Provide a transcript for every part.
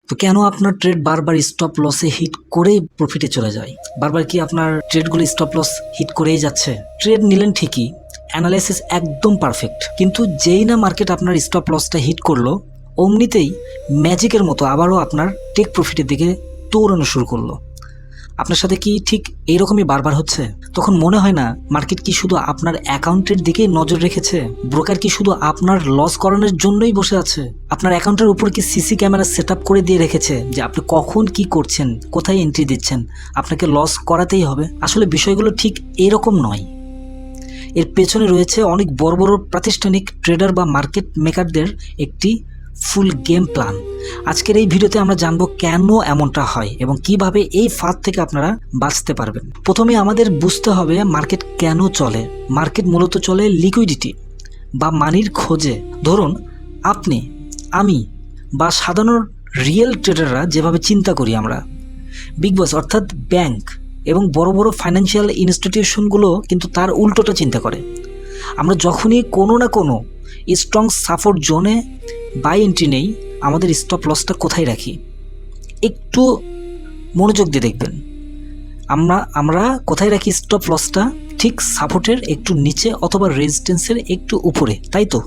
তো কেন আপনার ট্রেড বারবার স্টপ লসে হিট করেই প্রফিটে চলে যায়? বারবার কি আপনার ট্রেডগুলো স্টপ লস হিট করেই যাচ্ছে? ট্রেড নিলেন ঠিকই, অ্যানালাইসিস একদম পারফেক্ট, কিন্তু যেই না মার্কেট আপনার স্টপ লসটা হিট করলো, অমনিতেই ম্যাজিকের মতো আবারও আপনার টেক প্রফিটের দিকে দৌড়ানো শুরু করলো। আপনার সাথে কি ঠিক এইরকমই বারবার হচ্ছে? তখন মনে হয় না মার্কেট কি শুধু আপনার অ্যাকাউন্টের দিকেই নজর রেখেছে? ব্রোকার কি শুধু আপনার লস করানোর জন্যই বসে আছে? আপনার অ্যাকাউন্টের উপর কি সিসি ক্যামেরা সেট আপ করে দিয়ে রেখেছে যে আপনি কখন কি করছেন, কোথায় এন্ট্রি দিচ্ছেন, আপনাকে লস করাতেই হবে? আসলে বিষয়গুলো ঠিক এরকম নয়। এর পেছনে রয়েছে অনেক বড় বড় প্রাতিষ্ঠানিক ট্রেডার বা মার্কেট মেকারদের একটি ফুল গেম প্ল্যান। আজকের এই ভিডিওতে আমরা জানবো কেন এমনটা হয় এবং কিভাবে এই ফাঁদ থেকে আপনারা বাঁচতে পারবেন। প্রথমে আমাদের বুঝতে হবে মার্কেট কেন চলে। মার্কেট মূলত চলে লিকুইডিটি বা মানির খোঁজে। ধরুন আপনি, আমি বা সাধারণ রিয়েল ট্রেডাররা যেভাবে চিন্তা করি, আমরা বিগ বস অর্থাৎ ব্যাংক এবং বড় বড় ফাইন্যান্সিয়াল ইনস্টিটিউশনগুলো কিন্তু তার উল্টোটা চিন্তা করে। আমরা যখনই কোনো না কোনো স্ট্রং সাপোর্ট জোনে বাই এন্ট্রি নেই, আমাদের স্টপ লসটা কোথায় রাখি? একটু মনোযোগ দিয়ে দেখবেন। আমরা কোথায় রাখি স্টপ লসটা? ঠিক সাপোর্টের একটু নিচে অথবা রেজিস্ট্যান্সের একটু উপরে, তাই তো?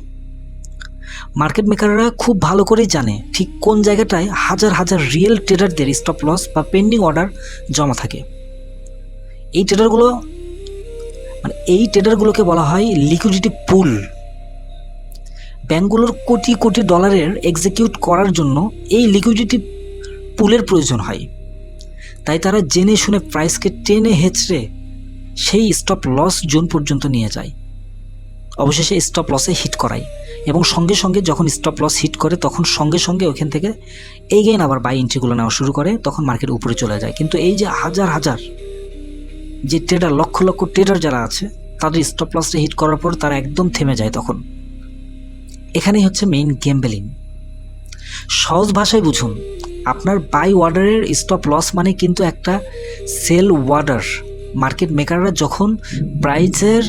মার্কেট মেকাররা খুব ভালো করেই জানে ঠিক কোন জায়গাটায় হাজার হাজার রিয়েল ট্রেডারদের স্টপ লস বা পেন্ডিং অর্ডার জমা থাকে। এই ট্রেডারগুলোকে বলা হয় লিকুইডিটি পুল। ব্যাংকগুলোর কোটি কোটি ডলারের এক্সিকিউট করার জন্য এই লিকুইডিটি পুলের প্রয়োজন হয়। তাই তারা জেনে শুনে প্রাইসকে টেনে হেঁচড়ে সেই স্টপ লস জোন পর্যন্ত নিয়ে যায়, অবশেষে স্টপ লসে হিট করায় এবং সঙ্গে সঙ্গে যখন স্টপ লস হিট করে তখন সঙ্গে সঙ্গে ওখান থেকে এগেইন আবার বাই এন্ট্রিগুলো নেওয়া শুরু করে, তখন মার্কেট উপরে চলে যায়। কিন্তু এই যে হাজার হাজার যে ট্রেডার, লক্ষ লক্ষ ট্রেডার যারা আছে, তাদের স্টপ লসটা হিট করার পর তারা একদম থেমে যায়। তখন এখানেই হচ্ছে মেইন গেমবেলিং। সহজ ভাষায় বুঝুন, আপনার বাই অর্ডারের স্টপ লস মানে কিন্তু একটা সেল অর্ডার। মার্কেট মেকাররা যখন প্রাইসের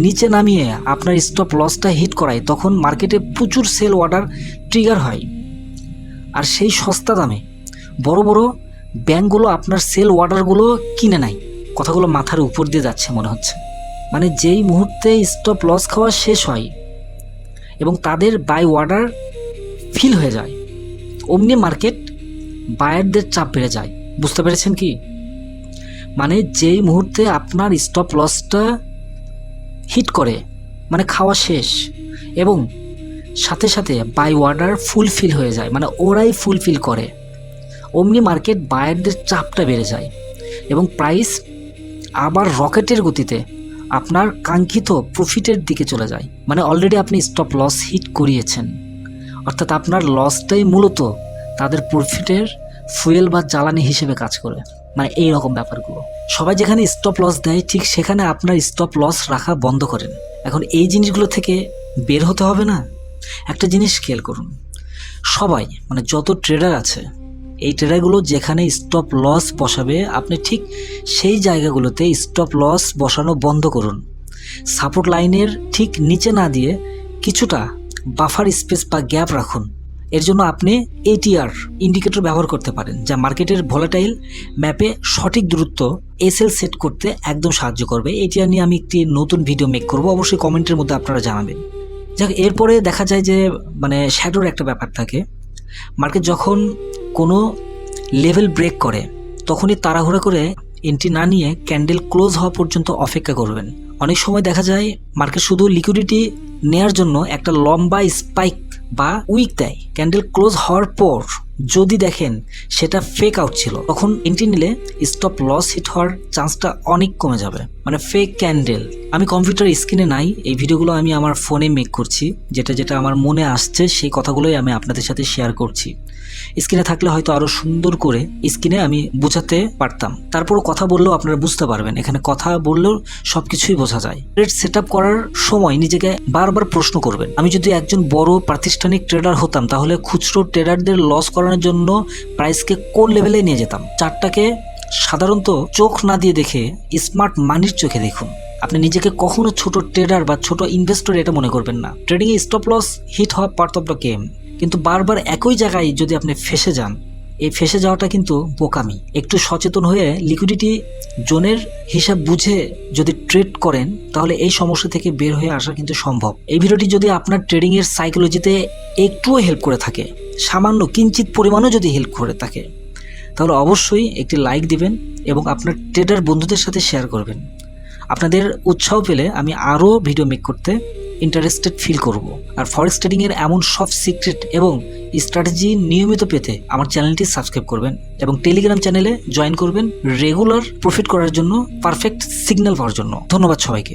নিচে নামিয়ে আপনার স্টপ লসটা হিট করায়, তখন মার্কেটে প্রচুর সেল অর্ডার ট্রিগার হয়। আর সেই সস্তা দামে বড় বড় ব্যাংকগুলো আপনার সেল অর্ডারগুলো কিনে নেয়। কথাগুলো মাথার উপর দিয়ে যাচ্ছে মনে হচ্ছে। মানে যেই মুহূর্তে স্টপ লস খাওয়া শেষ হয় এবং তাদের বাই অর্ডার ফিল হয়ে যায়, অমনি মার্কেট বায়ারদের চাপ বেড়ে যায়। বুঝতে পেরেছেন কি? মানে যেই মুহূর্তে আপনার স্টপ লসটা হিট করে, মানে খাওয়া শেষ, এবং সাথে সাথে বাই অর্ডার ফুলফিল হয়ে যায়, মানে ওরাই ফুলফিল করে, অমনি মার্কেট বায়ারদের চাপটা বেড়ে যায় এবং প্রাইস আবার রকেটের গতিতে আপনার কাঙ্ক্ষিত প্রফিটের দিকে চলে যায়। মানে অলরেডি আপনি স্টপ লস হিট করিয়েছেন, অর্থাৎ আপনার লসটাই মূলত তাদের প্রফিটের ফুয়েল বা জ্বালানি হিসেবে কাজ করে। মানে এই রকম ব্যাপারগুলো। সবাই যেখানে স্টপ লস দেয়, ঠিক সেখানে আপনার স্টপ লস রাখা বন্ধ করেন। এখন এই জিনিসগুলো থেকে বের হতে হবে না? একটা জিনিস খেয়াল করুন, সবাই মানে যত ট্রেডার আছে, এই ট্রেডারগুলো যেখানে স্টপ লস বসাবে, আপনি ঠিক সেই জায়গাগুলোতে স্টপ লস বসানো বন্ধ করুন। সাপোর্ট লাইনের ঠিক নিচে না দিয়ে কিছুটা বাফার স্পেস বা গ্যাপ রাখুন। এর জন্য আপনি এটিআর ইন্ডিকেটর ব্যবহার করতে পারেন, যা মার্কেটের ভোলাটাইল ম্যাপে সঠিক দূরত্ব এসএল সেট করতে একদম সাহায্য করবে। এটিআর নিয়ে আমি একটি নতুন ভিডিও মেক করব, অবশ্যই কমেন্টের মধ্যে আপনারা জানাবেন। যাক, এরপরে দেখা যায় যে মানে শ্যাডোর একটা ব্যাপার থাকে। মার্কেট যখন কোনো লেভেল ব্রেক করে, তখনই তাড়াহুড়া করে এন্ট্রি না নিয়ে ক্যান্ডেল ক্লোজ হওয়া পর্যন্ত অপেক্ষা করবেন। অনেক সময় দেখা যায় মার্কেট শুধু লিকুইডিটি নেয়ার জন্য একটা লম্বা স্পাইক বা উইক দেয়। ক্যান্ডেল ক্লোজ হওয়ার পর যদি দেখেন সেটা ফেক আউট ছিল, তখন এন্ট্রি নিলে স্টপ লস হিট হওয়ার চান্সটা অনেক কমে যাবে। মানে ফেক ক্যান্ডেল, আমি কম্পিউটার স্ক্রিনে নাই, এই ভিডিওগুলো আমি আমার ফোনে মেক করছি। যেটা যেটা আমার মনে আসছে সেই কথাগুলোই আমি আপনাদের সাথে শেয়ার করছি। স্ক্রিনে থাকলে হয়তো আরো সুন্দর করে স্ক্রিনে আমি বোঝাতে পারতাম। তারপরও কথা বললেও আপনারা বুঝতে পারবেন, এখানে কথা বললেও সবকিছুই বোঝা যায়। ট্রেড সেট আপ করার সময় নিজেকে বারবার প্রশ্ন করবেন, আমি যদি একজন বড় প্রাতিষ্ঠানিক ট্রেডার হতাম, তাহলে খুচরো ট্রেডারদের লস করানোর জন্য প্রাইসকে কোন লেভেলে নিয়ে যেতাম? চার্টটাকে সাধারণত চোখ না দিয়ে দেখে স্মার্ট মানির চোখে দেখুন। আপনি নিজেকে কখনো ছোট ট্রেডার বা ছোট ইনভেস্টর এটা মনে করবেন না। ট্রেডিংয়ে স্টপ লস হিট হওয়া পার্ট অফ দ্য গেম, কিন্তু বারবার একই জায়গায় যদি আপনি ফেসে যান, এই ফেসে যাওয়াটা কিন্তু বোকামি। একটু সচেতন হয়ে লিকুইডিটি জোনের হিসাব বুঝে যদি ট্রেড করেন তাহলে এই সমস্যা থেকে বের হয়ে আসা কিন্তু সম্ভব। এই ভিডিওটি যদি আপনার ট্রেডিংয়ের সাইকোলজিতে একটুও হেল্প করে থাকে, সামান্য কিঞ্চিত পরিমাণও যদি হেল্প করে থাকে, তাহলে অবশ্যই একটি লাইক দিবেন এবং আপনার ট্রেডার বন্ধুদের সাথে শেয়ার করবেন। আপনাদের উৎসাহ পেলে আমি আরও ভিডিও মেক করতে ইন্টারেস্টেড ফিল করব। আর ফরেক্স ট্রেডিংয়ের এমন সব সিক্রেট এবং স্ট্র্যাটেজি নিয়মিত পেতে আমার চ্যানেলটি সাবস্ক্রাইব করবেন এবং টেলিগ্রাম চ্যানেলে জয়েন করবেন রেগুলার প্রফিট করার জন্য, পারফেক্ট সিগন্যাল পাওয়ার জন্য। ধন্যবাদ সবাইকে।